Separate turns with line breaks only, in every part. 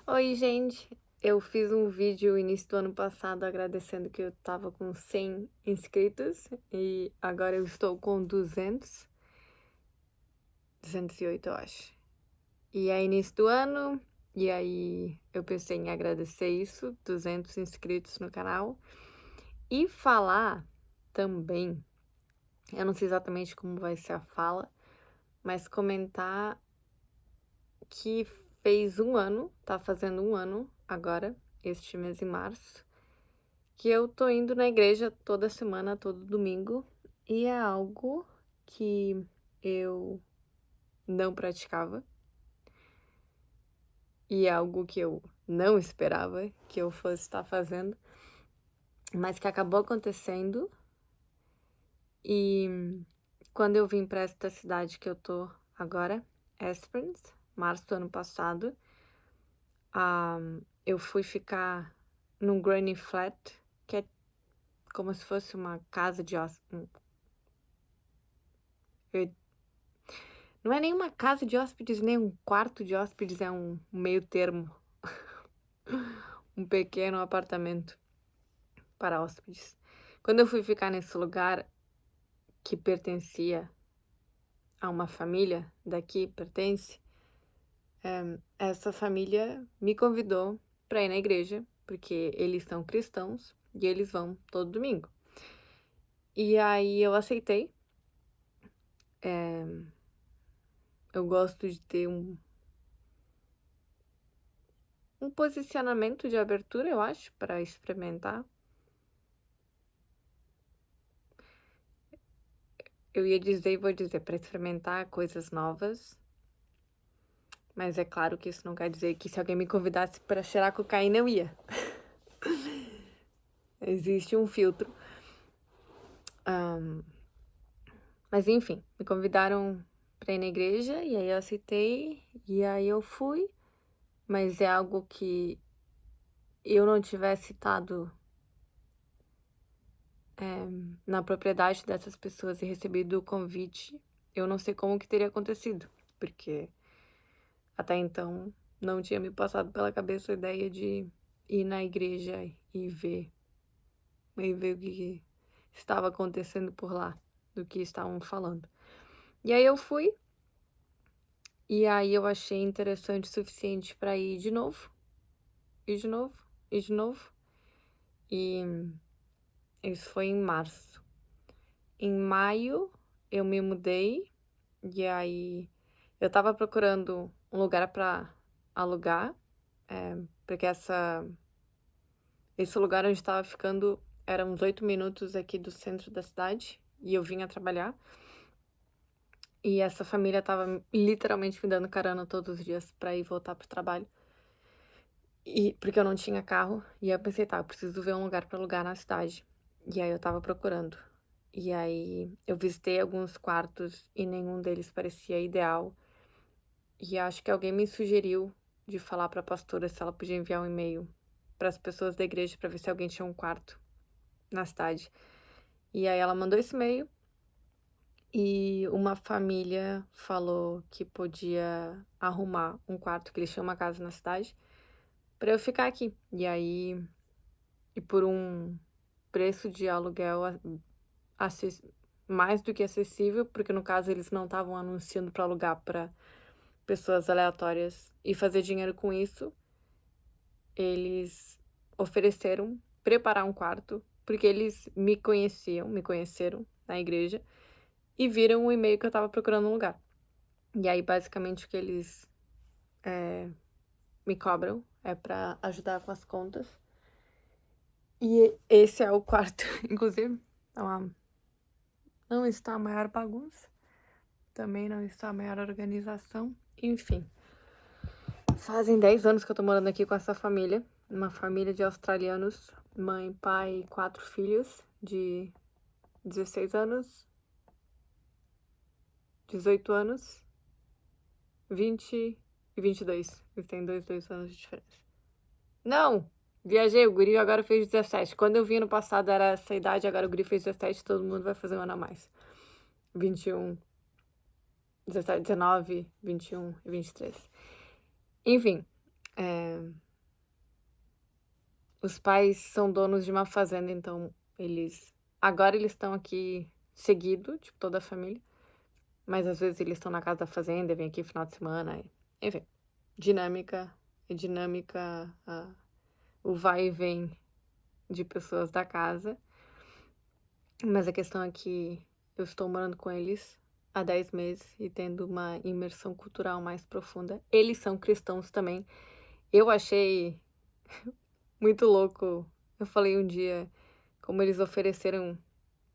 Oi, gente. Eu fiz um vídeo início do ano passado agradecendo que eu tava com 100 inscritos e agora eu estou com 208, eu acho. E é início do ano, e aí eu pensei em agradecer isso, 200 inscritos no canal, e falar também, eu não sei exatamente como vai ser a fala, mas comentar que fez um ano, tá fazendo um ano agora, este mês em março, que eu tô indo na igreja toda semana, todo domingo, e é algo que eu não praticava, e é algo que eu não esperava que eu fosse estar fazendo, mas que acabou acontecendo. E quando eu vim para esta cidade que eu tô agora, Esperance, março do ano passado, ah, eu fui ficar num granny flat, que é como se fosse uma casa de hóspedes. Não é nem uma casa de hóspedes, nem um quarto de hóspedes, é um meio termo. Um pequeno apartamento para hóspedes. Quando eu fui ficar nesse lugar que pertencia a uma família daqui, pertence, essa família me convidou para ir na igreja, porque eles são cristãos e eles vão todo domingo. E aí eu aceitei. Eu gosto de ter um posicionamento de abertura, eu acho, para experimentar. Eu ia dizer e vou dizer, para experimentar coisas novas. Mas é claro que isso não quer dizer que se alguém me convidasse para cheirar cocaína, eu ia. Existe um filtro. Mas enfim, me convidaram para ir na igreja e aí eu aceitei e aí eu fui. Mas é algo que eu não tivesse estado na propriedade dessas pessoas e recebido o convite, eu não sei como que teria acontecido, porque até então não tinha me passado pela cabeça a ideia de ir na igreja e ver o que estava acontecendo por lá, do que estavam falando. E aí eu fui, e aí eu achei interessante o suficiente para ir de novo, e de novo, e de novo. E isso foi em março. Em maio eu me mudei, e aí eu tava procurando um lugar para alugar, porque esse lugar onde estava ficando era uns 8 minutos aqui do centro da cidade, e eu vinha trabalhar. E essa família estava literalmente me dando carona todos os dias pra ir voltar pro trabalho. E porque eu não tinha carro, e aí eu pensei: "Tá, eu preciso ver um lugar pra alugar na cidade". E aí eu estava procurando. E aí eu visitei alguns quartos e nenhum deles parecia ideal. E acho que alguém me sugeriu de falar pra pastora se ela podia enviar um e-mail para as pessoas da igreja pra ver se alguém tinha um quarto na cidade. E aí ela mandou esse e-mail. E uma família falou que podia arrumar um quarto, que eles tinham uma casa na cidade, para eu ficar aqui. E aí, e por um preço de aluguel acess- mais do que acessível, porque no caso eles não estavam anunciando para alugar para pessoas aleatórias e fazer dinheiro com isso, eles ofereceram preparar um quarto, porque eles me conheceram na igreja e viram o e-mail que eu estava procurando um lugar. E aí, basicamente, o que eles me cobram é pra ajudar com as contas. E esse é o quarto, inclusive. Não está a maior bagunça. Também não está a maior organização. Enfim. Fazem 10 anos que eu tô morando aqui com essa família. Uma família de australianos. Mãe, pai e 4 filhos de 16 anos, 18 anos, 20 e 22. Eles têm 2 anos de diferença. Não! Viajei, o guri agora fez 17. Quando eu vim no passado era essa idade, agora o guri fez 17, todo mundo vai fazer um ano a mais. 21, 17, 19, 21 e 23. Enfim, Os pais são donos de uma fazenda, então agora eles estão aqui seguido, tipo, toda a família, mas às vezes eles estão na casa da fazenda, vêm aqui final de semana, enfim, dinâmica, é dinâmica, o vai e vem de pessoas da casa, mas a questão é que eu estou morando com eles há 10 meses e tendo uma imersão cultural mais profunda. Eles são cristãos também. Eu achei muito louco. Eu falei um dia como eles ofereceram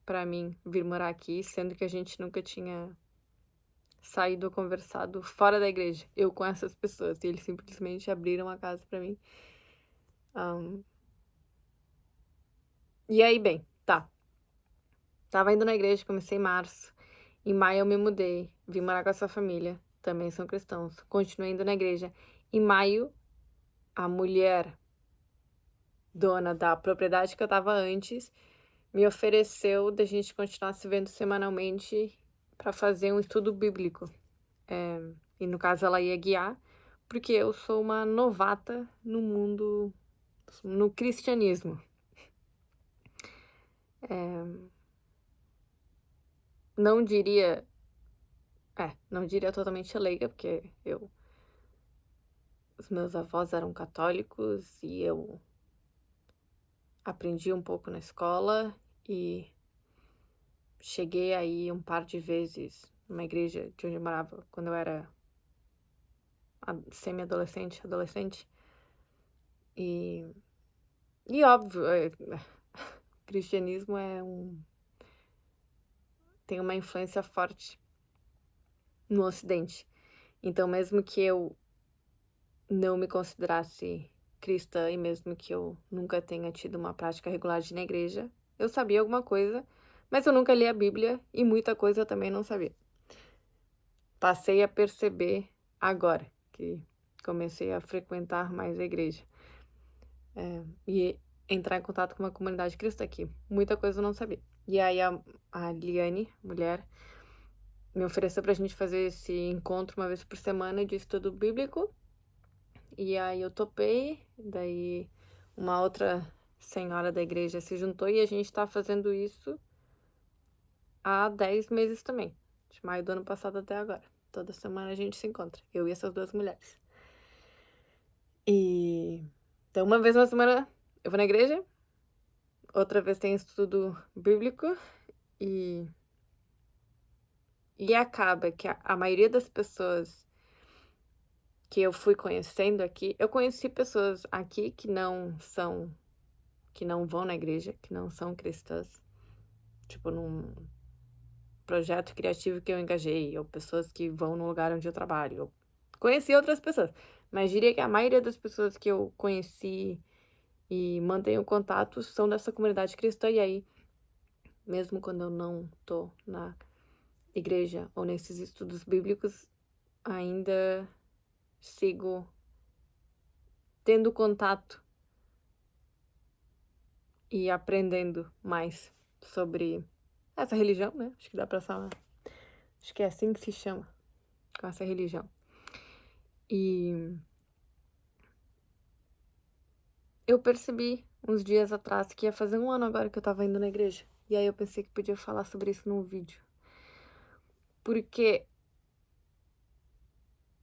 pra mim vir morar aqui, sendo que a gente nunca tinha saído ou conversado fora da igreja, eu com essas pessoas, e eles simplesmente abriram a casa pra mim. Ahn, e aí, bem, tá. Tava indo na igreja, comecei em março. Em maio eu me mudei, vim morar com essa família, também são cristãos. Continuei indo na igreja. Em maio, a mulher dona da propriedade que eu tava antes me ofereceu da gente continuar se vendo semanalmente para fazer um estudo bíblico. E no caso ela ia guiar, porque eu sou uma novata no mundo, no cristianismo. Não diria, não diria totalmente leiga, porque os meus avós eram católicos e eu aprendi um pouco na escola e cheguei aí um par de vezes numa igreja de onde eu morava quando eu era semi-adolescente, adolescente. E óbvio, o cristianismo tem uma influência forte no Ocidente. Então, mesmo que eu não me considerasse cristã e mesmo que eu nunca tenha tido uma prática regular de ir na igreja, eu sabia alguma coisa, mas eu nunca li a Bíblia e muita coisa eu também não sabia. Passei a perceber agora que comecei a frequentar mais a igreja. E entrar em contato com uma comunidade cristã aqui. Muita coisa eu não sabia. E aí a Liane, mulher, me ofereceu pra gente fazer esse encontro uma vez por semana de estudo bíblico. E aí eu topei, daí uma outra senhora da igreja se juntou e a gente tá fazendo isso há 10 meses também. De maio do ano passado até agora. Toda semana a gente se encontra, eu e essas duas mulheres. E então uma vez na semana eu vou na igreja, outra vez tem estudo bíblico e acaba que a maioria das pessoas que eu fui conhecendo aqui, eu conheci pessoas aqui que não vão na igreja, que não são cristãs, tipo num projeto criativo que eu engajei, ou pessoas que vão no lugar onde eu trabalho. Eu conheci outras pessoas, mas diria que a maioria das pessoas que eu conheci e mantenho contato são dessa comunidade cristã, e aí, mesmo quando eu não tô na igreja ou nesses estudos bíblicos, ainda sigo tendo contato e aprendendo mais sobre essa religião, né? Acho que dá pra falar. Acho que é assim que se chama, com essa religião. E eu percebi uns dias atrás que ia fazer 1 ano agora que eu tava indo na igreja. E aí eu pensei que podia falar sobre isso num vídeo. Porque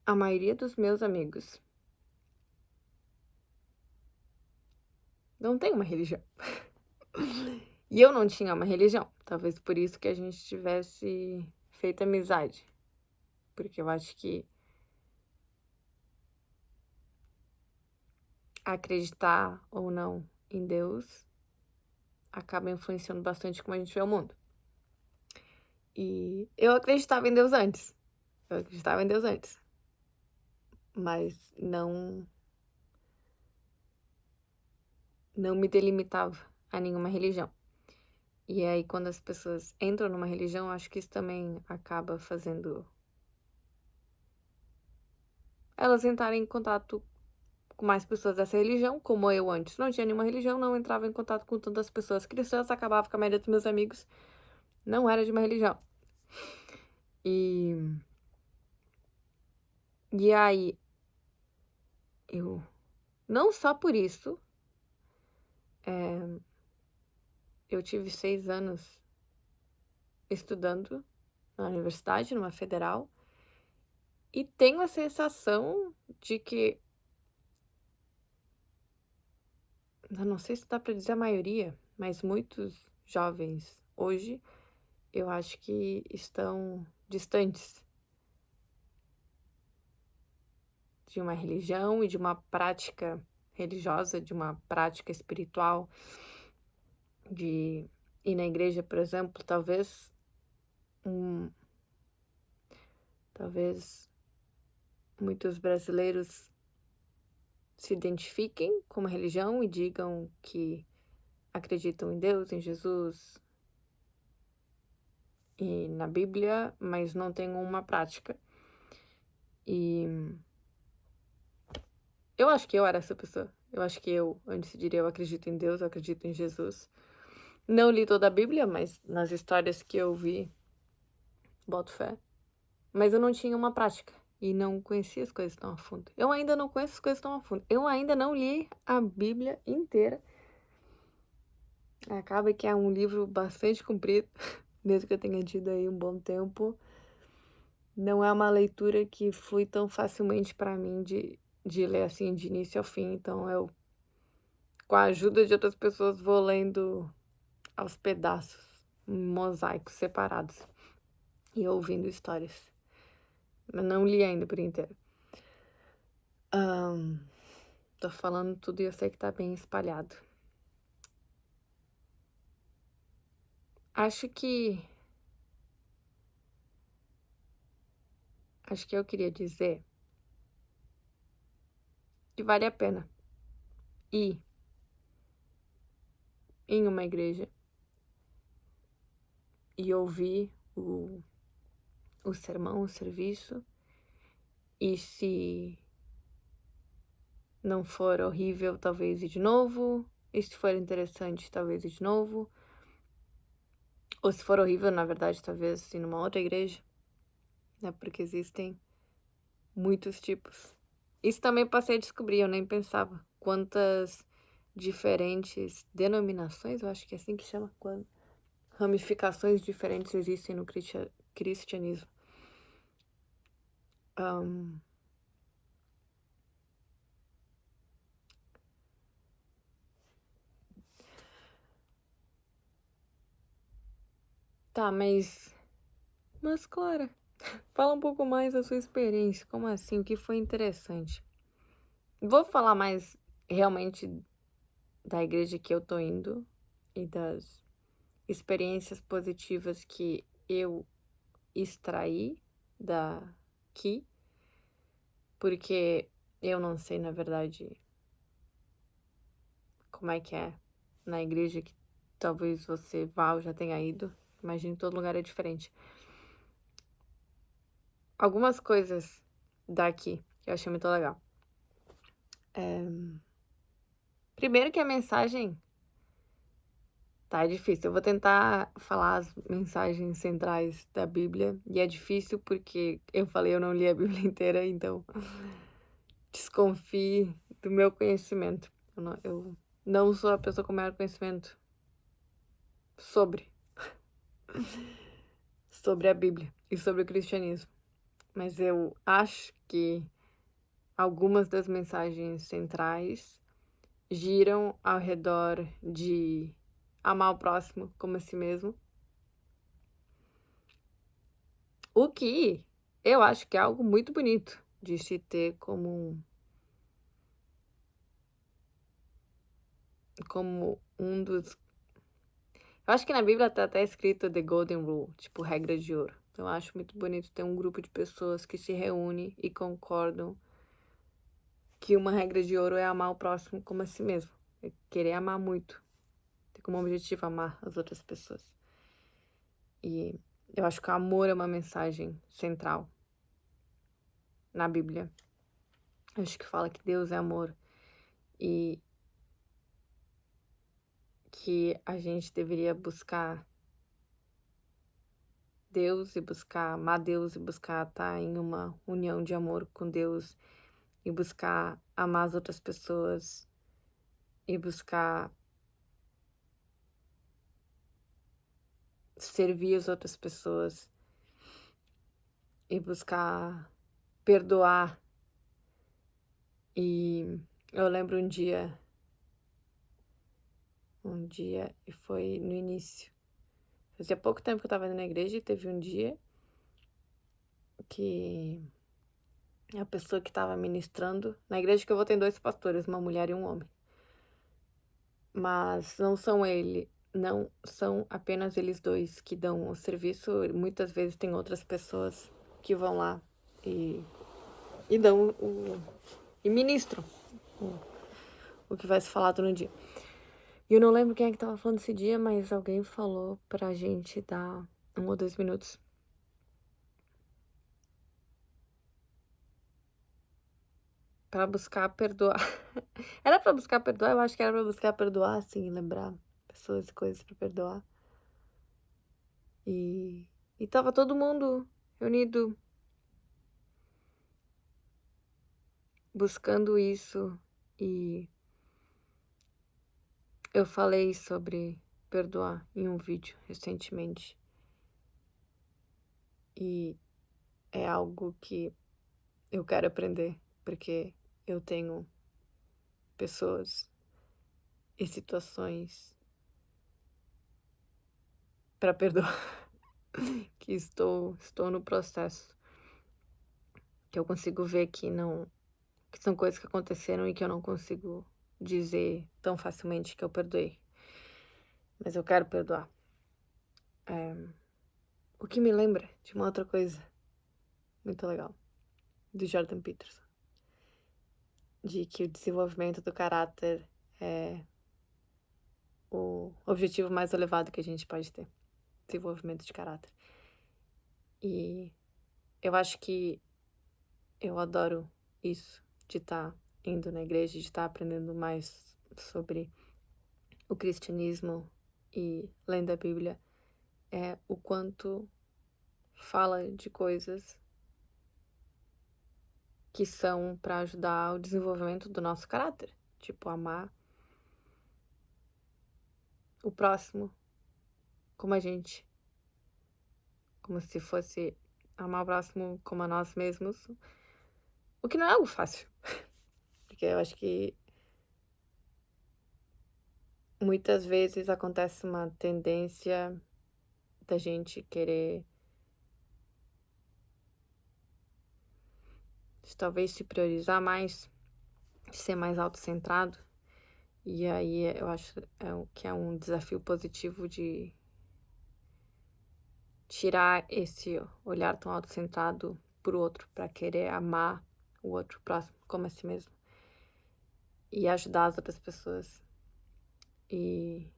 a maioria dos meus amigos não tem uma religião. E eu não tinha uma religião. Talvez por isso que a gente tivesse feito amizade. Porque eu acho que acreditar ou não em Deus acaba influenciando bastante como a gente vê o mundo. E eu acreditava em Deus antes. Mas não me delimitava a nenhuma religião. E aí, quando as pessoas entram numa religião, acho que isso também acaba fazendo elas entrarem em contato com mais pessoas dessa religião, como eu antes não tinha nenhuma religião, não entrava em contato com tantas pessoas cristãs, acabava que a maioria dos meus amigos não era de uma religião. E aí, eu Não só por isso, eu tive 6 anos estudando na universidade, numa federal, e tenho a sensação de que, eu não sei se dá para dizer a maioria, mas muitos jovens hoje, eu acho que estão distantes de uma religião e de uma prática religiosa, de uma prática espiritual, de ir na igreja, por exemplo, um talvez muitos brasileiros se identifiquem com uma religião e digam que acreditam em Deus, em Jesus e na Bíblia, mas não tenham uma prática. E eu acho que eu era essa pessoa. Eu acho que eu, antes diria, eu acredito em Deus, eu acredito em Jesus. Não li toda a Bíblia, mas nas histórias que eu vi, boto fé. Mas eu não tinha uma prática e não conhecia as coisas tão a fundo. Eu ainda não conheço as coisas tão a fundo. Eu ainda não li a Bíblia inteira. Acaba que é um livro bastante comprido, mesmo que eu tenha tido aí um bom tempo. Não é uma leitura que flui tão facilmente para mim de ler assim de início ao fim. Então eu, com a ajuda de outras pessoas, vou lendo aos pedaços, em mosaicos separados e ouvindo histórias. Mas não li ainda por inteiro. Tô falando tudo e eu sei que tá bem espalhado. Acho que eu queria dizer que vale a pena ir em uma igreja e ouvir o sermão, o serviço, e se não for horrível, talvez ir de novo, e se for interessante, talvez ir de novo, ou se for horrível, na verdade, talvez ir numa outra igreja, né, porque existem muitos tipos. Isso também passei a descobrir, eu nem pensava quantas diferentes denominações, eu acho que é assim que chama, ramificações diferentes existem no cristianismo. Tá, mas Clara, fala um pouco mais da sua experiência. Como assim? O que foi interessante? Vou falar mais realmente da igreja que eu tô indo e das experiências positivas que eu extraí daqui, porque eu não sei, na verdade, como é que é na igreja que talvez você vá ou já tenha ido. Imagino que todo lugar é diferente. Algumas coisas daqui que eu achei muito legal. Primeiro que a mensagem tá, é difícil. Eu vou tentar falar as mensagens centrais da Bíblia. E é difícil porque eu falei, eu não li a Bíblia inteira, então desconfie do meu conhecimento. Eu não sou a pessoa com maior conhecimento sobre a Bíblia e sobre o cristianismo. Mas eu acho que algumas das mensagens centrais giram ao redor de amar o próximo como a si mesmo. O que eu acho que é algo muito bonito de se ter como um dos. Eu acho que na Bíblia tá até escrito The Golden Rule, tipo regra de ouro. Então eu acho muito bonito ter um grupo de pessoas que se reúne e concordam que uma regra de ouro é amar o próximo como a si mesmo. É querer amar muito. Ter como objetivo amar as outras pessoas. E eu acho que o amor é uma mensagem central na Bíblia. Eu acho que fala que Deus é amor e que a gente deveria buscar Deus e buscar amar Deus e buscar estar em uma união de amor com Deus e buscar amar as outras pessoas e buscar servir as outras pessoas e buscar perdoar. E eu lembro e foi no início. Fazia pouco tempo que eu estava indo na igreja e teve um dia que a pessoa que estava ministrando, na igreja que eu vou tem 2 pastores, uma mulher e um homem. Mas não são apenas eles 2 que dão o serviço, muitas vezes tem outras pessoas que vão lá e dão e ministram o que vai ser falado no dia. E eu não lembro quem é que estava falando esse dia, mas alguém falou pra gente dar 1 ou 2 minutos pra buscar perdoar. Era pra buscar perdoar? Eu acho que era pra buscar perdoar, assim, lembrar pessoas e coisas pra perdoar. E estava todo mundo reunido buscando isso, e eu falei sobre perdoar em um vídeo recentemente. E é algo que eu quero aprender, porque eu tenho pessoas e situações para perdoar que estou no processo, que eu consigo ver que são coisas que aconteceram e que eu não consigo dizer tão facilmente que eu perdoei, mas eu quero perdoar. O que me lembra de uma outra coisa muito legal, do Jordan Peterson, de que o desenvolvimento do caráter é o objetivo mais elevado que a gente pode ter, desenvolvimento de caráter. E eu acho que eu adoro isso, de estar indo na igreja, de estar aprendendo mais sobre o cristianismo e lendo a Bíblia, é o quanto fala de coisas que são para ajudar o desenvolvimento do nosso caráter, tipo amar o próximo como a gente, como se fosse amar o próximo como a nós mesmos, o que não é algo fácil, porque eu acho que muitas vezes acontece uma tendência da gente querer talvez se priorizar mais, ser mais autocentrado, e aí eu acho que é um desafio positivo de tirar esse olhar tão autocentrado pro outro, para querer amar o outro próximo como a si mesmo e ajudar as outras pessoas. E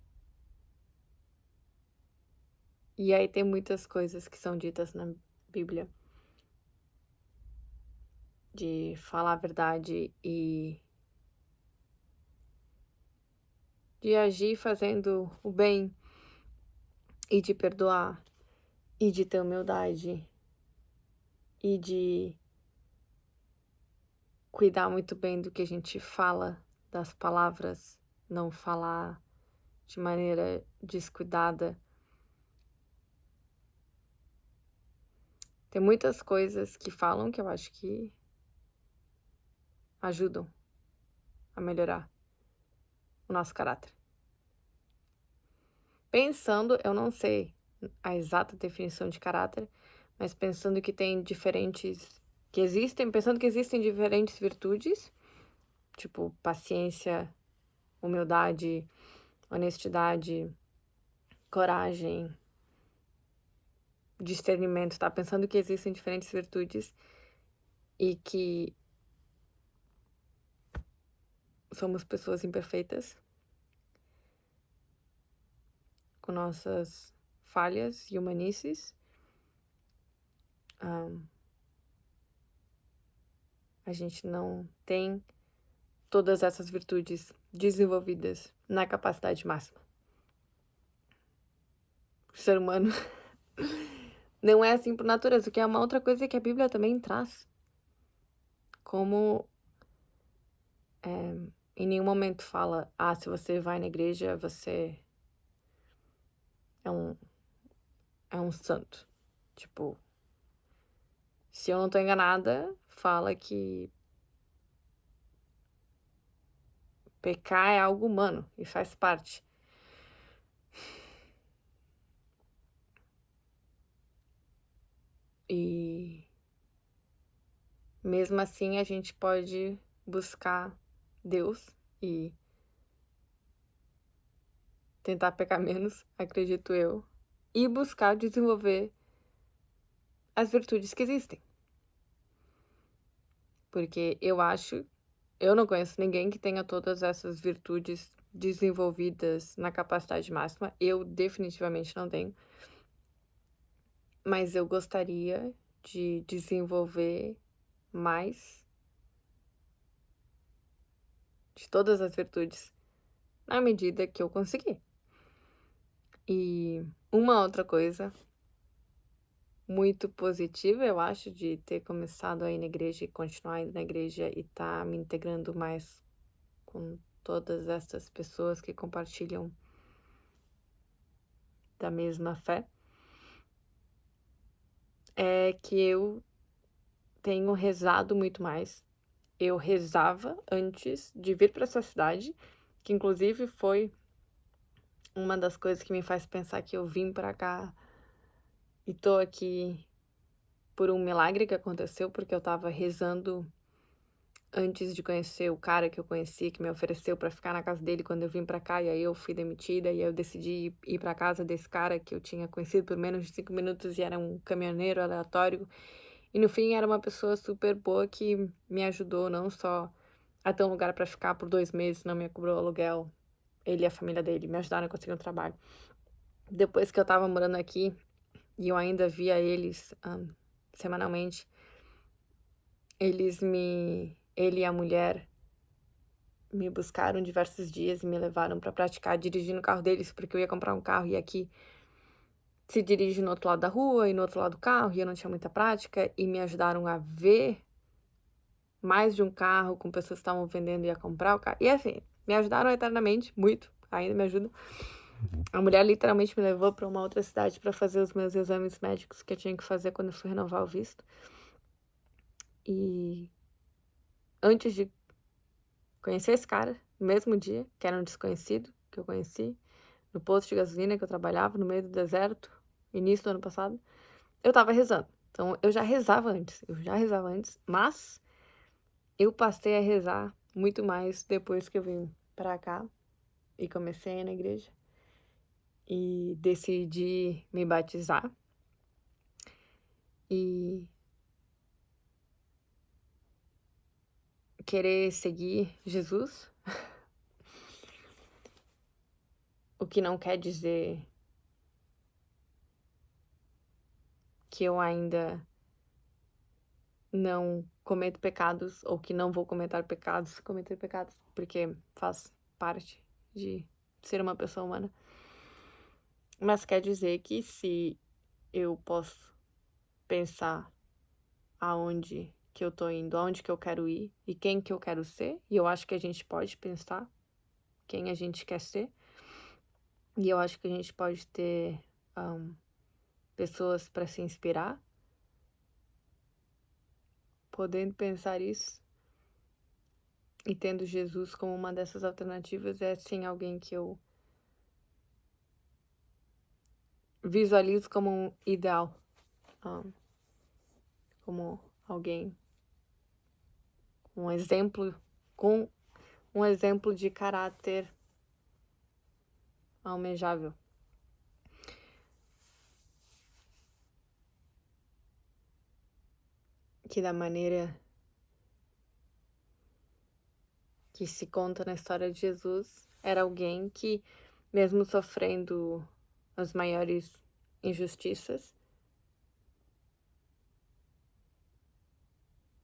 aí tem muitas coisas que são ditas na Bíblia de falar a verdade e de agir fazendo o bem e de perdoar e de ter humildade e de cuidar muito bem do que a gente fala, das palavras, não falar de maneira descuidada. Tem muitas coisas que falam que eu acho que ajudam a melhorar o nosso caráter. Pensando, eu não sei a exata definição de caráter, mas pensando que pensando que existem diferentes virtudes, tipo paciência, humildade, honestidade, coragem, discernimento, tá? Pensando que existem diferentes virtudes e que somos pessoas imperfeitas, com nossas falhas e humanices. A gente não tem todas essas virtudes desenvolvidas na capacidade máxima. O ser humano não é assim por natureza, o que é uma outra coisa que a Bíblia também traz como em nenhum momento fala: "Ah, se você vai na igreja, você é um santo". Tipo, se eu não tô enganada, fala que pecar é algo humano e faz parte. E mesmo assim a gente pode buscar Deus e tentar pecar menos, acredito eu, e buscar desenvolver as virtudes que existem. Porque eu não conheço ninguém que tenha todas essas virtudes desenvolvidas na capacidade máxima. Eu definitivamente não tenho. Mas eu gostaria de desenvolver mais de todas as virtudes na medida que eu conseguir. E uma outra coisa muito positiva, eu acho, de ter começado a ir na igreja e continuar indo na igreja e estar me integrando mais com todas essas pessoas que compartilham da mesma fé, é que eu tenho rezado muito mais. Eu rezava antes de vir para essa cidade, que inclusive foi uma das coisas que me faz pensar que eu vim para cá e tô aqui por um milagre que aconteceu, porque eu estava rezando antes de conhecer o cara que eu conheci, que me ofereceu pra ficar na casa dele quando eu vim pra cá, e aí eu fui demitida, e aí eu decidi ir pra casa desse cara que eu tinha conhecido por menos de 5 minutos e era um caminhoneiro aleatório. E no fim era uma pessoa super boa que me ajudou não só a ter um lugar pra ficar por 2 meses, não me cobrou aluguel, ele e a família dele me ajudaram a conseguir um trabalho. Depois que eu estava morando aqui e eu ainda via eles, semanalmente, ele e a mulher me buscaram diversos dias e me levaram para praticar dirigir no carro deles, porque eu ia comprar um carro e aqui se dirige no outro lado da rua e no outro lado do carro, e eu não tinha muita prática, e me ajudaram a ver mais de um carro com pessoas que estavam vendendo e a comprar o carro. E assim, me ajudaram eternamente, muito, ainda me ajudam. A mulher literalmente me levou para uma outra cidade para fazer os meus exames médicos que eu tinha que fazer quando eu fui renovar o visto. E antes de conhecer esse cara, no mesmo dia, que era um desconhecido que eu conheci, no posto de gasolina que eu trabalhava, no meio do deserto, início do ano passado, eu estava rezando. Então, eu já rezava antes, mas eu passei a rezar muito mais depois que eu vim pra cá e comecei a ir na igreja e decidi me batizar. E querer seguir Jesus, o que não quer dizer que eu ainda não cometo pecados ou que não vou cometer pecados, porque faz parte de ser uma pessoa humana. Mas quer dizer que se eu posso pensar aonde que eu tô indo, aonde que eu quero ir e quem que eu quero ser, e eu acho que a gente pode pensar quem a gente quer ser, e eu acho que a gente pode ter pessoas para se inspirar, podendo pensar isso e tendo Jesus como uma dessas alternativas, é sim alguém que eu visualizo como um ideal, como alguém, um exemplo, com um exemplo de caráter almejável. Que da maneira que se conta na história de Jesus, era alguém que, mesmo sofrendo as maiores injustiças,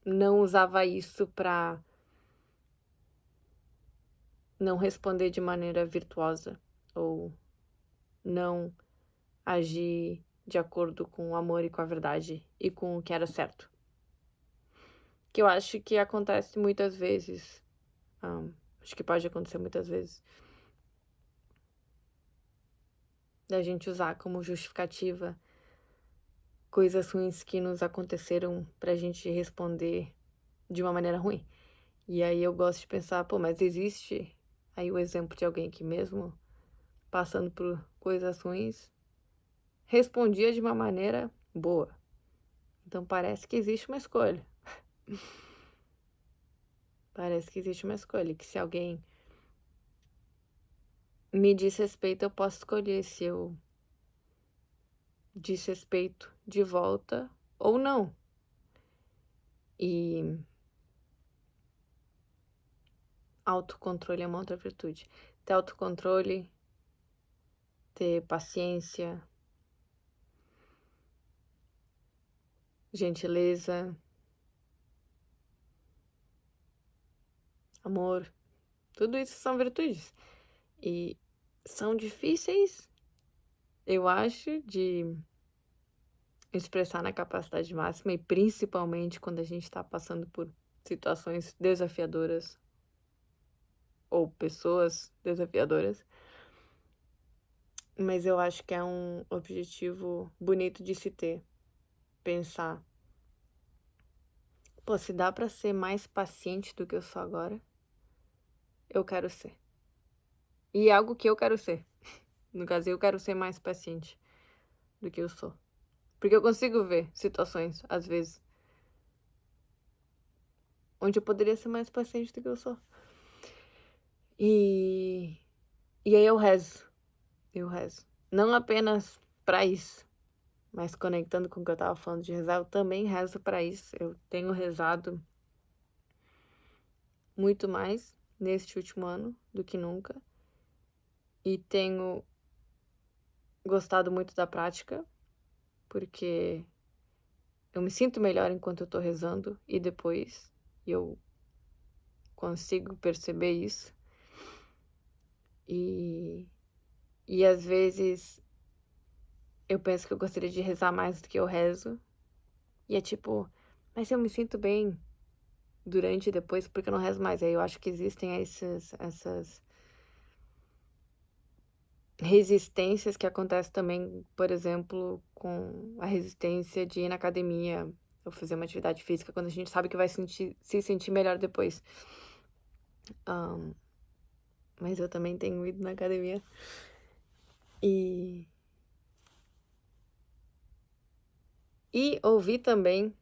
não usava isso para não responder de maneira virtuosa ou não agir de acordo com o amor e com a verdade e com o que era certo. Que eu acho que acontece muitas vezes Acho que pode acontecer muitas vezes. Da gente usar como justificativa coisas ruins que nos aconteceram pra gente responder de uma maneira ruim. E aí eu gosto de pensar, pô, mas existe aí o exemplo de alguém que mesmo passando por coisas ruins, respondia de uma maneira boa. Então parece que existe uma escolha. Parece que existe uma escolha, que se alguém me desrespeita, eu posso escolher se eu desrespeito de volta ou não. E autocontrole é uma outra virtude. Ter autocontrole, ter paciência, gentileza, amor, tudo isso são virtudes. E são difíceis, eu acho, de expressar na capacidade máxima e principalmente quando a gente está passando por situações desafiadoras ou pessoas desafiadoras. Mas eu acho que é um objetivo bonito de se ter. Pensar, pô, se dá pra ser mais paciente do que eu sou agora, eu quero ser. E é algo que eu quero ser. No caso, eu quero ser mais paciente do que eu sou. Porque eu consigo ver situações, às vezes, onde eu poderia ser mais paciente do que eu sou. E aí eu rezo. Eu rezo. Não apenas pra isso, mas conectando com o que eu tava falando de rezar, eu também rezo pra isso. Eu tenho rezado muito mais neste último ano do que nunca. E tenho gostado muito da prática, porque eu me sinto melhor enquanto eu tô rezando e depois eu consigo perceber isso. E às vezes eu penso que eu gostaria de rezar mais do que eu rezo. E é tipo, mas eu me sinto bem durante e depois porque eu não rezo mais. Aí eu acho que existem essas resistências que acontecem também, por exemplo, com a resistência de ir na academia ou fazer uma atividade física quando a gente sabe que vai se sentir melhor depois. Mas eu também tenho ido na academia. E ouvi também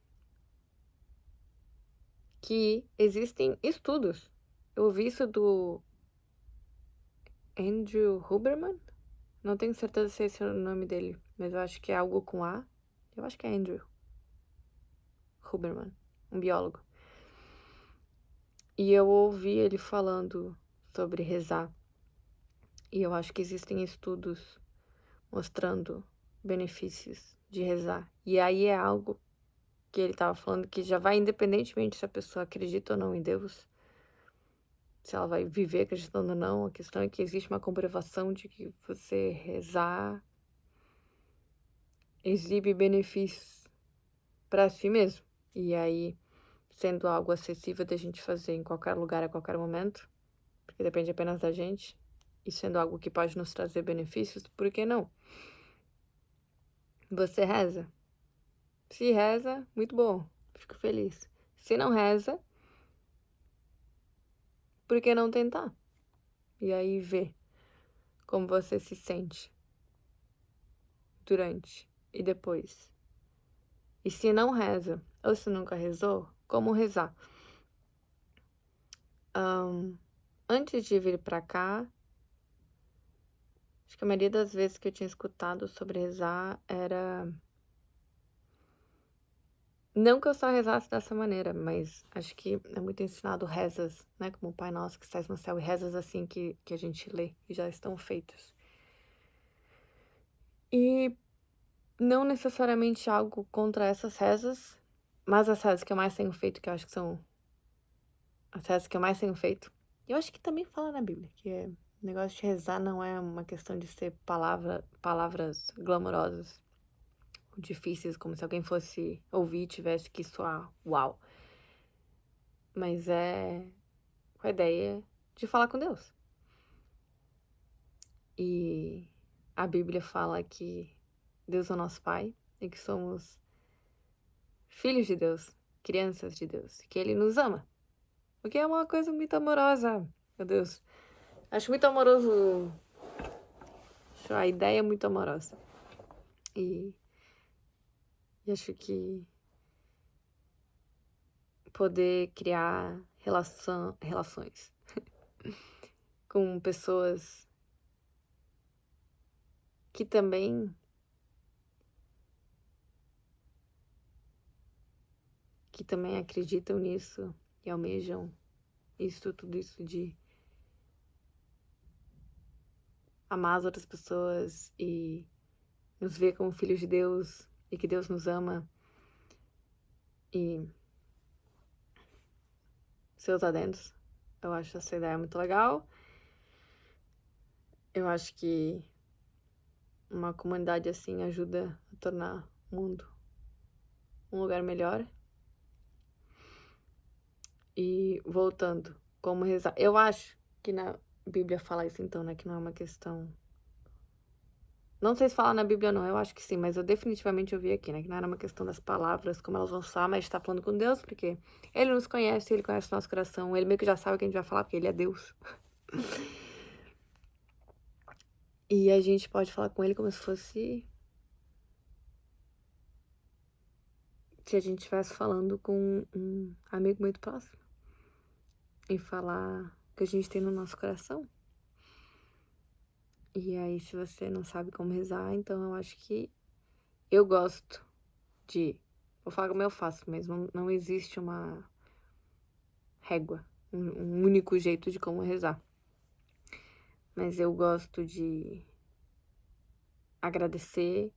que existem estudos. Eu ouvi isso do Andrew Huberman. Não tenho certeza se esse é o nome dele, mas eu acho que é algo com A. Eu acho que é Andrew Huberman, um biólogo. E eu ouvi ele falando sobre rezar. E eu acho que existem estudos mostrando benefícios de rezar. E aí é algo que ele estava falando que já vai independentemente se a pessoa acredita ou não em Deus, se ela vai viver acreditando ou não. A questão é que existe uma comprovação de que você rezar exibe benefícios para si mesmo. E aí, sendo algo acessível da gente fazer em qualquer lugar, a qualquer momento, porque depende apenas da gente, e sendo algo que pode nos trazer benefícios, por que não? Você reza? Se reza, muito bom, fico feliz. Se não reza, por que não tentar? E aí ver como você se sente durante e depois. E se não reza, ou se nunca rezou, como rezar? Antes de vir pra cá, acho que a maioria das vezes que eu tinha escutado sobre rezar era. Não que eu só rezasse dessa maneira, mas acho que é muito ensinado rezas, né? Como o Pai Nosso que estás no céu, e rezas assim que a gente lê e já estão feitas. E não necessariamente algo contra essas rezas, mas as rezas que eu mais tenho feito, que eu acho que são as rezas que eu mais tenho feito. Eu acho que também fala na Bíblia, que o negócio de rezar não é uma questão de ser palavras glamourosas ou difíceis, como se alguém fosse ouvir e tivesse que soar uau. Mas é com a ideia de falar com Deus. E a Bíblia fala que Deus é o nosso Pai e que somos filhos de Deus, crianças de Deus, que Ele nos ama. O que é uma coisa muito amorosa, meu Deus. Acho muito amoroso, acho a ideia muito amorosa. E acho que poder criar relações com pessoas que também acreditam nisso e almejam tudo isso de amar as outras pessoas e nos ver como filhos de Deus e que Deus nos ama e seus adendos. Eu acho essa ideia muito legal. Eu acho que uma comunidade assim ajuda a tornar o mundo um lugar melhor. E voltando, como rezar. Eu acho que na Bíblia fala isso então, né? Que não é uma questão. Não sei se fala na Bíblia ou não, eu acho que sim, mas eu definitivamente ouvi aqui, né? Que não era uma questão das palavras, como elas vão soar, mas está falando com Deus, porque Ele nos conhece, Ele conhece o nosso coração, Ele meio que já sabe o que a gente vai falar, porque Ele é Deus. E a gente pode falar com Ele como se fosse. Se a gente estivesse falando com um amigo muito próximo. E falar o que a gente tem no nosso coração. E aí, se você não sabe como rezar, então eu acho que eu gosto de. Vou falar como eu faço mesmo. Não existe uma régua, um único jeito de como rezar. Mas eu gosto de agradecer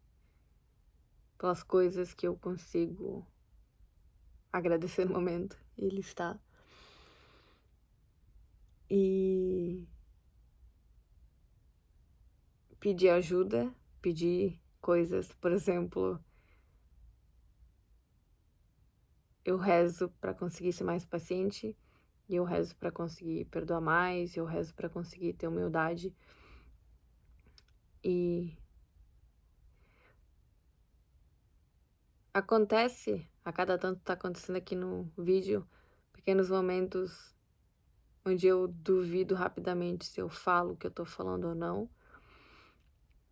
pelas coisas que eu consigo agradecer no momento e listar. E pedir ajuda, pedir coisas, por exemplo, eu rezo para conseguir ser mais paciente, e eu rezo para conseguir perdoar mais, eu rezo para conseguir ter humildade. E acontece, a cada tanto tá acontecendo aqui no vídeo, pequenos momentos onde eu duvido rapidamente se eu falo o que eu tô falando ou não,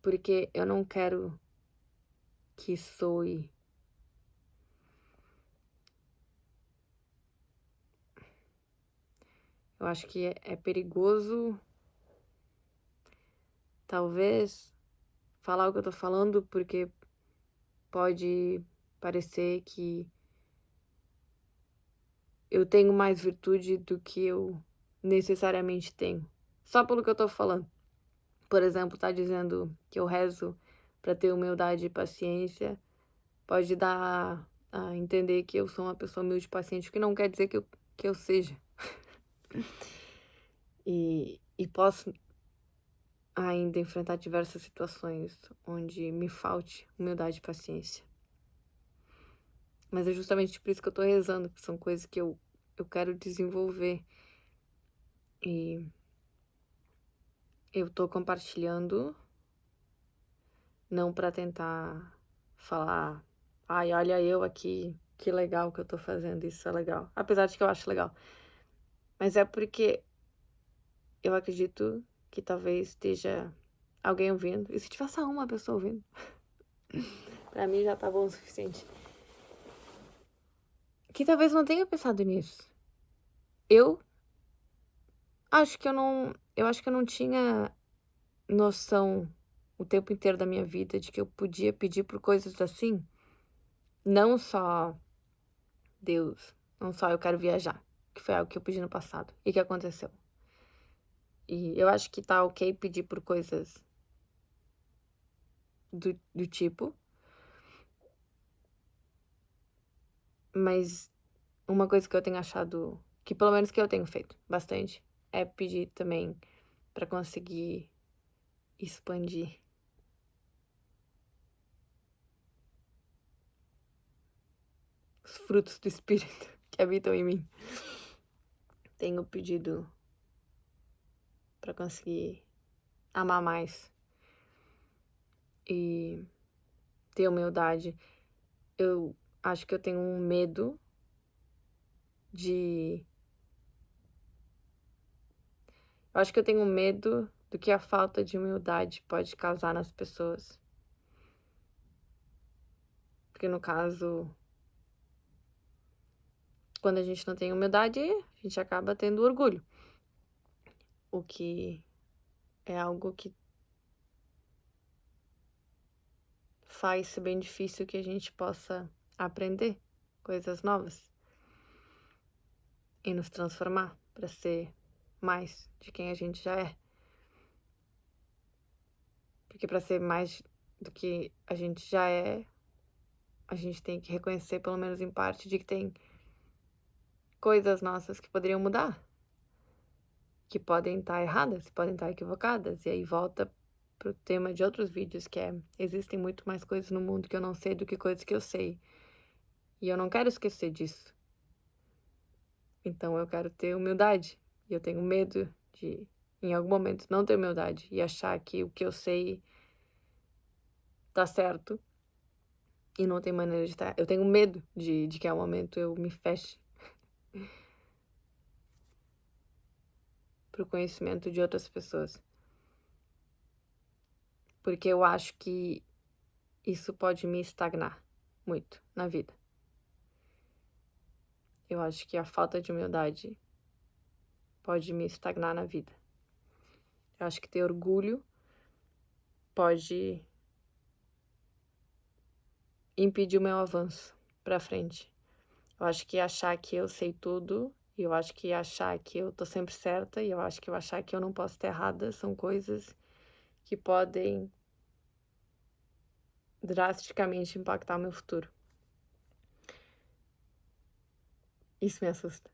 porque eu não quero que soe. Eu acho que é perigoso, talvez, falar o que eu tô falando, porque pode parecer que eu tenho mais virtude do que eu necessariamente tenho. Só pelo que eu tô falando. Por exemplo, tá dizendo que eu rezo para ter humildade e paciência, pode dar a entender que eu sou uma pessoa humilde e paciente, o que não quer dizer que eu seja. E posso ainda enfrentar diversas situações onde me falte humildade e paciência. Mas é justamente por isso que eu tô rezando, que são coisas que eu quero desenvolver. E eu tô compartilhando, não para tentar falar, ai, olha eu aqui, que legal que eu tô fazendo, isso é legal. Apesar de que eu acho legal. Mas é porque eu acredito que talvez esteja alguém ouvindo. E se tiver só uma pessoa ouvindo, pra mim já tá bom o suficiente. Que talvez não tenha pensado nisso. Eu acho que eu acho que eu não tinha noção o tempo inteiro da minha vida de que eu podia pedir por coisas assim. Não só Deus, não só eu quero viajar, que foi algo que eu pedi no passado e que aconteceu. E eu acho que tá ok pedir por coisas do tipo, mas uma coisa que eu tenho achado, que pelo menos que eu tenho feito bastante, é pedir também pra conseguir expandir os frutos do Espírito que habitam em mim. tenho pedido pra conseguir amar mais e ter humildade. Eu acho que eu tenho um medo de eu acho que eu tenho medo do que a falta de humildade pode causar nas pessoas. Porque no caso, quando a gente não tem humildade, a gente acaba tendo orgulho. O que é algo que faz ser bem difícil que a gente possa aprender coisas novas e nos transformar para ser mais de quem a gente já é. Porque para ser mais do que a gente já é, a gente tem que reconhecer, pelo menos em parte, de que tem coisas nossas que poderiam mudar, que podem estar erradas, podem estar equivocadas. E aí volta pro tema de outros vídeos, que é: existem muito mais coisas no mundo que eu não sei do que coisas que eu sei. E eu não quero esquecer disso. Então eu quero ter humildade. E eu tenho medo de, em algum momento, não ter humildade e achar que o que eu sei tá certo e não tem maneira de estar. Eu tenho medo de que, ao momento, eu me feche pro conhecimento de outras pessoas. Porque eu acho que isso pode me estagnar muito na vida. Eu acho que a falta de humildade pode me estagnar na vida. Eu acho que ter orgulho pode impedir o meu avanço pra frente. Eu acho que achar que eu sei tudo, e eu acho que achar que eu tô sempre certa, e eu acho que eu achar que eu não posso estar errada, são coisas que podem drasticamente impactar o meu futuro. Isso me assusta.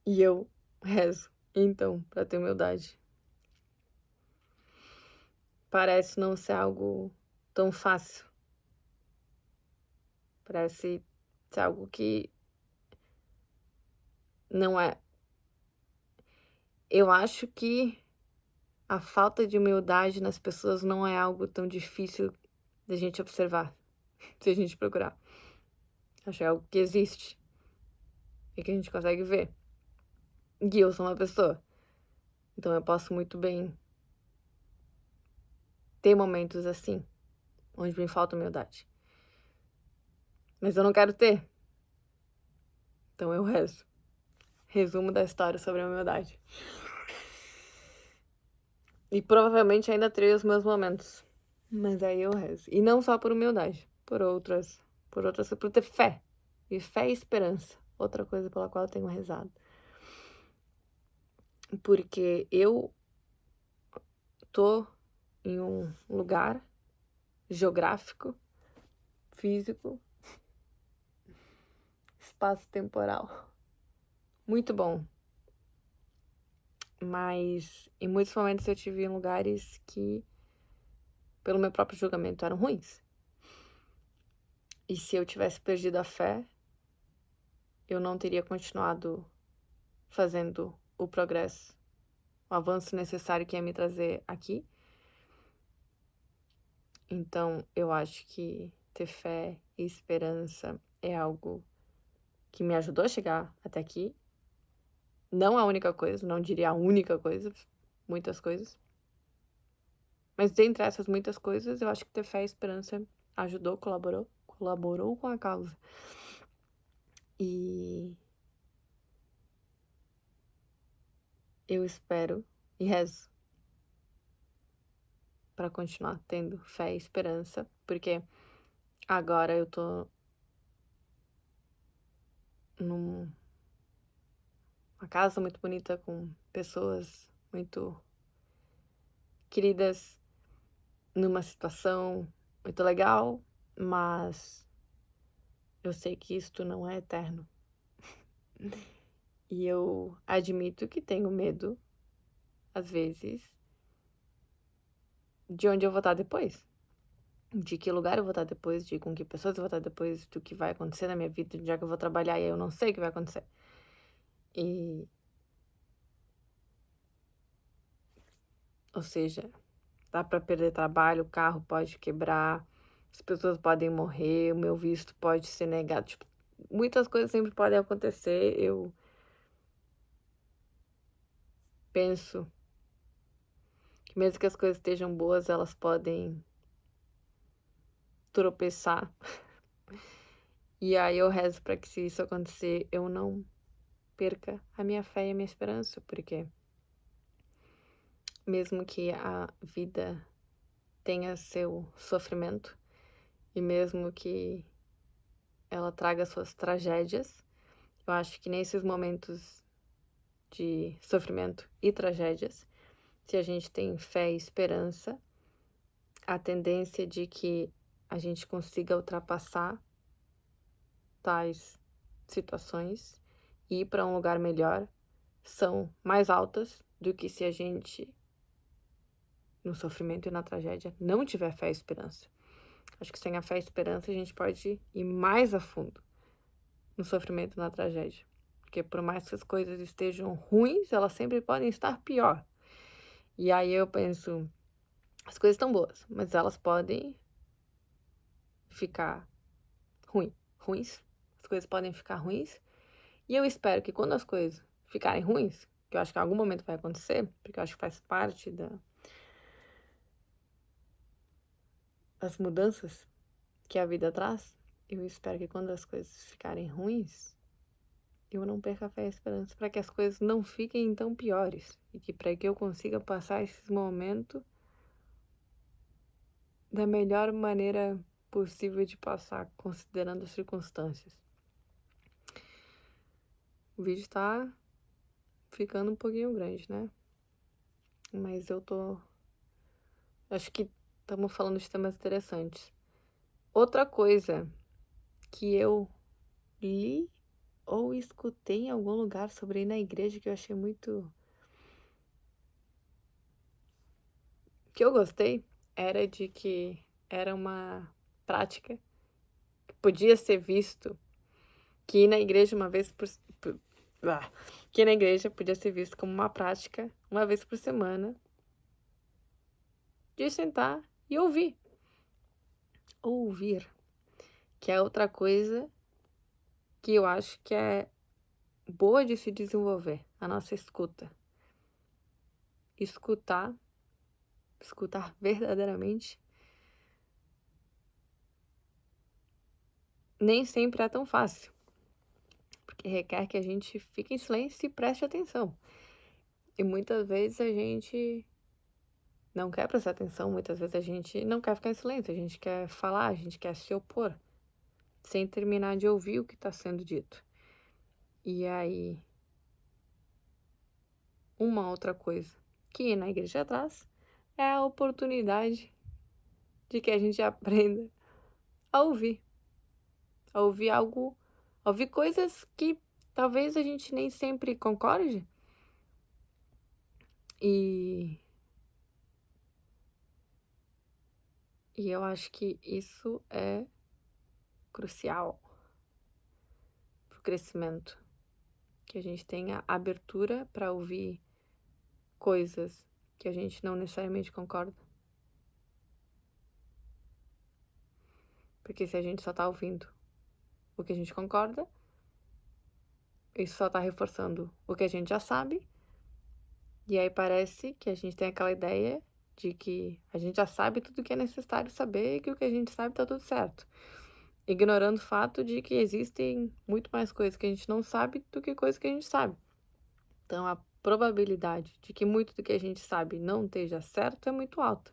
E eu rezo, então, pra ter humildade. Parece não ser algo tão fácil. Parece ser algo que não é. Eu acho que a falta de humildade nas pessoas não é algo tão difícil da gente observar, se a gente procurar. Acho que é algo que existe e que a gente consegue ver. E eu sou uma pessoa, então eu posso muito bem ter momentos assim, onde me falta humildade. Mas eu não quero ter. Então eu rezo. Resumo da história sobre a humildade. E provavelmente ainda terei os meus momentos. Mas aí eu rezo. E não só por humildade, por ter fé. E fé e esperança. Outra coisa pela qual eu tenho rezado. Porque eu tô em um lugar geográfico, físico, espaço-temporal muito bom. Mas em muitos momentos eu tive em lugares que, pelo meu próprio julgamento, eram ruins. E se eu tivesse perdido a fé, eu não teria continuado fazendo o progresso, o avanço necessário que ia me trazer aqui. Então, eu acho que ter fé e esperança é algo que me ajudou a chegar até aqui. Não a única coisa, não diria a única coisa, muitas coisas. Mas dentre essas muitas coisas, eu acho que ter fé e esperança ajudou, colaborou com a causa. E eu espero e rezo para continuar tendo fé e esperança, porque agora eu tô numa casa muito bonita com pessoas muito queridas, numa situação muito legal, mas eu sei que isto não é eterno. E eu admito que tenho medo, às vezes, de onde eu vou estar depois. De que lugar eu vou estar depois, de com que pessoas eu vou estar depois, do que vai acontecer na minha vida, de onde é que eu vou trabalhar e eu não sei o que vai acontecer. E Ou seja, dá para perder trabalho, o carro pode quebrar, as pessoas podem morrer, o meu visto pode ser negado. Tipo, muitas coisas sempre podem acontecer. Eu penso que mesmo que as coisas estejam boas, elas podem tropeçar. E aí eu rezo para que, se isso acontecer, eu não perca a minha fé e a minha esperança, porque mesmo que a vida tenha seu sofrimento e mesmo que ela traga suas tragédias, eu acho que nesses momentos de sofrimento e tragédias, se a gente tem fé e esperança, a tendência de que a gente consiga ultrapassar tais situações e ir para um lugar melhor são mais altas do que se a gente, no sofrimento e na tragédia, não tiver fé e esperança. Acho que sem a fé e esperança a gente pode ir mais a fundo no sofrimento e na tragédia. Porque por mais que as coisas estejam ruins, elas sempre podem estar pior. E aí eu penso, as coisas estão boas, mas elas podem ficar ruins. As coisas podem ficar ruins. E eu espero que quando as coisas ficarem ruins, que eu acho que em algum momento vai acontecer, porque eu acho que faz parte das mudanças que a vida traz, eu espero que quando as coisas ficarem ruins, eu não perca a fé e a esperança para que as coisas não fiquem tão piores e que para que eu consiga passar esses momentos da melhor maneira possível de passar, considerando as circunstâncias. O vídeo tá ficando um pouquinho grande, né? Mas acho que estamos falando de temas interessantes. Outra coisa que eu li ou escutei em algum lugar sobre ir na igreja que eu achei muito. Que eu gostei era de que era uma prática que podia ser visto, que ir na igreja uma vez que ir na igreja podia ser visto como uma prática uma vez por semana de sentar e ouvir. Ouvir, que é outra coisa que eu acho que é boa de se desenvolver, a nossa escuta. Escutar verdadeiramente, nem sempre é tão fácil, porque requer que a gente fique em silêncio e preste atenção. E muitas vezes a gente não quer prestar atenção, muitas vezes a gente não quer ficar em silêncio, a gente quer falar, a gente quer se opor, sem terminar de ouvir o que está sendo dito. E aí, uma outra coisa que na igreja traz é a oportunidade de que a gente aprenda a ouvir. A ouvir algo, a ouvir coisas que talvez a gente nem sempre concorde. E eu acho que isso é crucial para o crescimento. Que a gente tenha abertura para ouvir coisas que a gente não necessariamente concorda. Porque se a gente só tá ouvindo o que a gente concorda, isso só tá reforçando o que a gente já sabe. E aí parece que a gente tem aquela ideia de que a gente já sabe tudo o que é necessário saber e que o que a gente sabe tá tudo certo. Ignorando o fato de que existem muito mais coisas que a gente não sabe do que coisas que a gente sabe. Então a probabilidade de que muito do que a gente sabe não esteja certo é muito alta.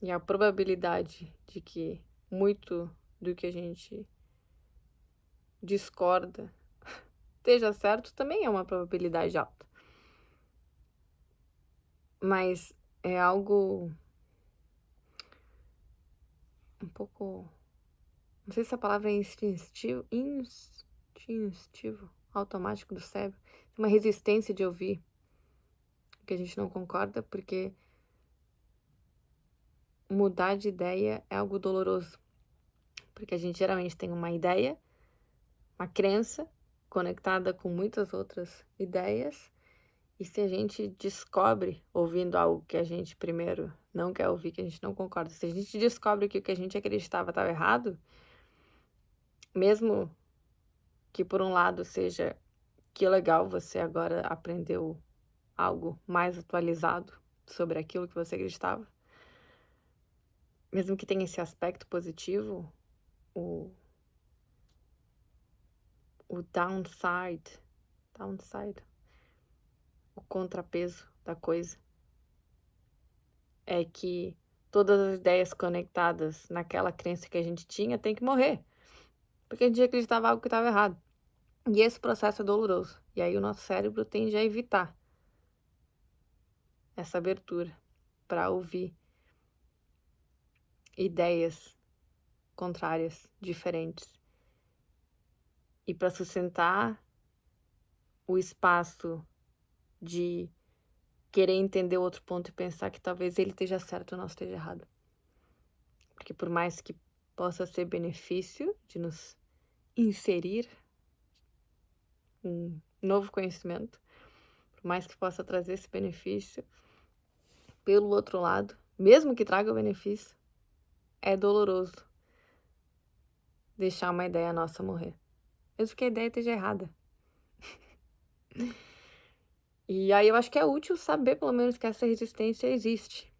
E a probabilidade de que muito do que a gente discorda esteja certo também é uma probabilidade alta. Mas é algo um pouco. Não sei se a palavra é instintivo, automático do cérebro. Uma resistência de ouvir o que a gente não concorda, porque mudar de ideia é algo doloroso. Porque a gente geralmente tem uma ideia, uma crença conectada com muitas outras ideias, E se a gente descobre, ouvindo algo que a gente primeiro não quer ouvir, que a gente não concorda, se a gente descobre que o que a gente acreditava estava errado, mesmo que por um lado seja que legal você agora aprendeu algo mais atualizado sobre aquilo que você acreditava, mesmo que tenha esse aspecto positivo, o, o downside, o contrapeso da coisa, é que todas as ideias conectadas naquela crença que a gente tinha tem que morrer, porque a gente acreditava algo que estava errado. E esse processo é doloroso. E aí o nosso cérebro tende a evitar essa abertura para ouvir ideias contrárias, diferentes. E para sustentar o espaço de querer entender o outro ponto e pensar que talvez ele esteja certo ou não esteja errado. Porque por mais que possa ser benefício de nos inserir um novo conhecimento, por mais que possa trazer esse benefício, pelo outro lado, mesmo que traga o benefício, é doloroso deixar uma ideia nossa morrer, mesmo que a ideia esteja errada. E aí eu acho que é útil saber, pelo menos, que essa resistência existe.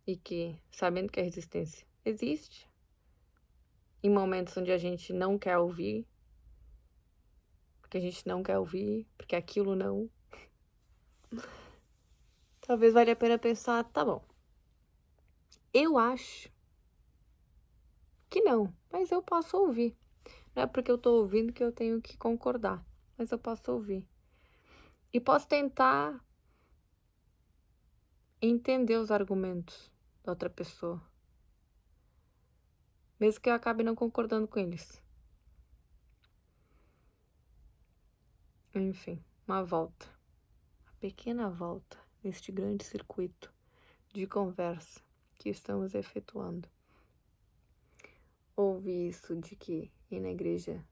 E que, sabendo que a resistência existe, em momentos onde a gente não quer ouvir, porque a gente não quer ouvir, porque aquilo não, talvez valha a pena pensar, tá bom, eu acho que não, mas eu posso ouvir. Não é porque eu tô ouvindo que eu tenho que concordar, mas eu posso ouvir. E posso tentar entender os argumentos da outra pessoa, mesmo que eu acabe não concordando com eles. Enfim, uma volta. Uma pequena volta neste grande circuito de conversa que estamos efetuando. Ouvi isso de que ir na igreja,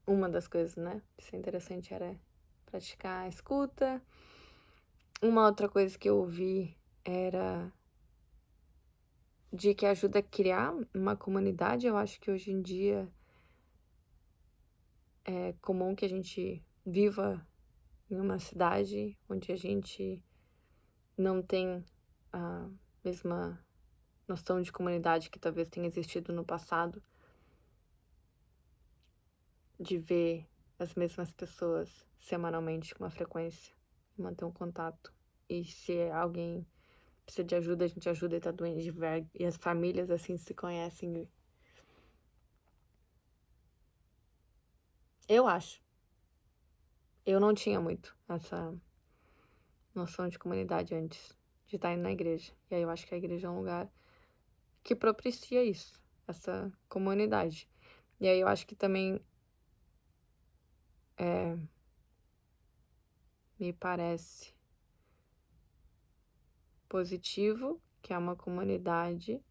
uma das coisas, né, de ser interessante era praticar a escuta. Uma outra coisa que eu ouvi era de que ajuda a criar uma comunidade. Eu acho que hoje em dia é comum que a gente viva em uma cidade onde a gente não tem a mesma noção de comunidade que talvez tenha existido no passado, de ver as mesmas pessoas semanalmente com uma frequência, manter um contato. E se alguém precisa de ajuda, a gente ajuda e tá doente, e as famílias assim se conhecem. Eu acho. Eu não tinha muito essa noção de comunidade antes de estar indo na igreja. E aí eu acho que a igreja é um lugar que propicia isso, essa comunidade. E aí eu acho que também me parece positivo que é uma comunidade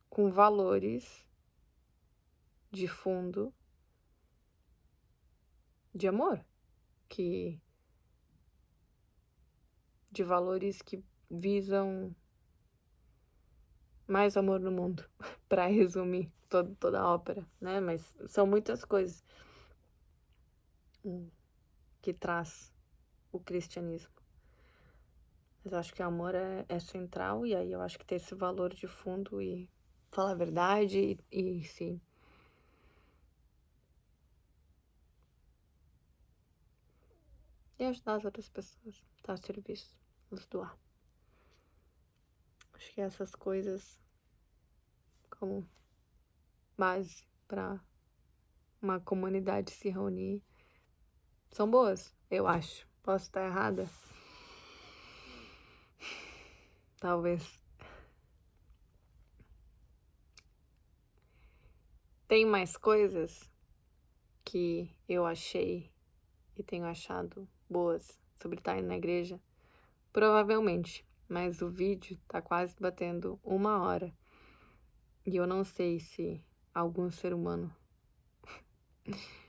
com valores de fundo de amor, que de valores que visam mais amor no mundo, para resumir toda a ópera, né? Mas são muitas coisas que traz o cristianismo. Mas eu acho que o amor é central, e aí eu acho que ter esse valor de fundo e falar a verdade e sim. E ajudar as outras pessoas, estar a serviço, nos doar. Acho que essas coisas como base para uma comunidade se reunir são boas, eu acho. Posso estar errada? Talvez. Tem mais coisas que eu achei e tenho achado boas sobre estar indo na igreja? Provavelmente, mas o vídeo tá quase batendo 1 hora. E eu não sei se algum ser humano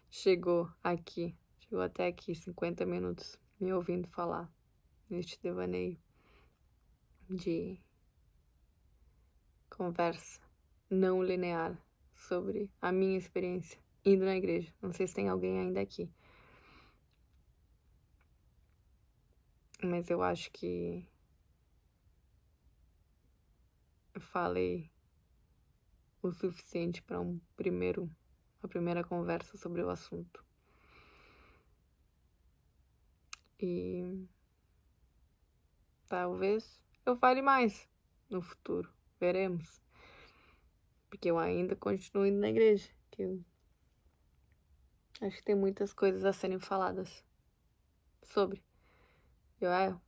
chegou aqui. Deixa Eu até aqui 50 minutos me ouvindo falar neste devaneio de conversa não linear sobre a minha experiência indo na igreja. Não sei se tem alguém ainda aqui, mas eu acho que eu falei o suficiente para uma primeira conversa sobre o assunto. E talvez eu fale mais no futuro, veremos. Porque eu ainda continuo indo na igreja, que eu acho que tem muitas coisas a serem faladas sobre.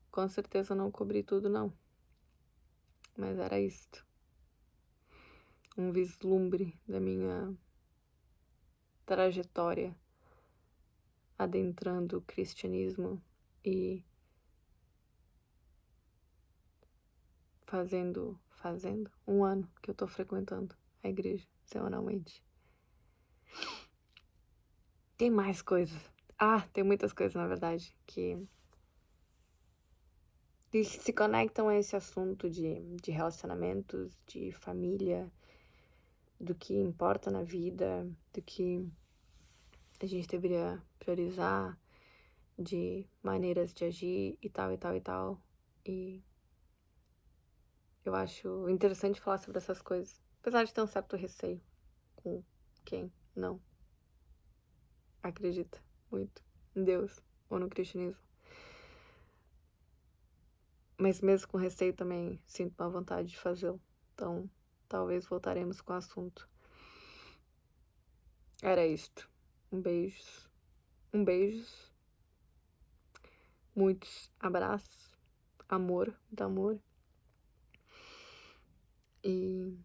Com certeza não cobri tudo, não. Mas era isto. Um vislumbre da minha trajetória adentrando o cristianismo e fazendo um ano que eu tô frequentando a igreja semanalmente. Tem mais coisas. Tem muitas coisas, na verdade, que se conectam a esse assunto de relacionamentos, de família, do que importa na vida, do que a gente deveria priorizar, de maneiras de agir e tal, e tal, e tal. E eu acho interessante falar sobre essas coisas, apesar de ter um certo receio com quem não acredita muito em Deus ou no cristianismo. Mas mesmo com receio também sinto uma vontade de fazê-lo. Então, talvez voltaremos com o assunto. Era isto. Beijos. Beijos. Muitos abraços. Amor, muito amor. E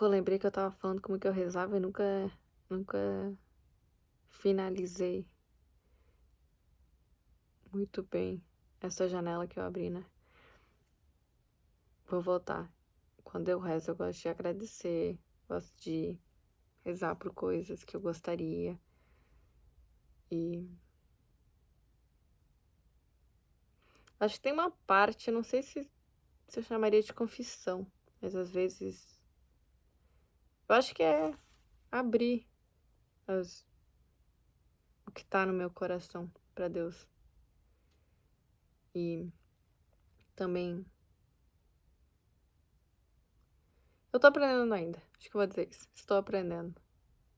lembrei que eu tava falando como que eu rezava e nunca finalizei muito bem essa janela que eu abri, né? Vou voltar. Quando eu rezo, eu gosto de agradecer, gosto de rezar por coisas que eu gostaria. E acho que tem uma parte, não sei se eu chamaria de confissão, mas às vezes eu acho que é abrir o que tá no meu coração pra Deus. E também eu tô aprendendo ainda. Acho que eu vou dizer isso. Estou aprendendo.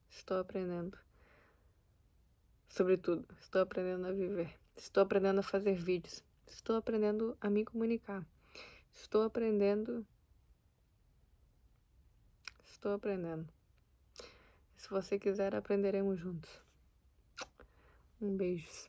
Estou aprendendo. Sobretudo, estou aprendendo a viver. Estou aprendendo a fazer vídeos. Estou aprendendo a me comunicar. Estou aprendendo. Estou aprendendo. Se você quiser, aprenderemos juntos. Beijos.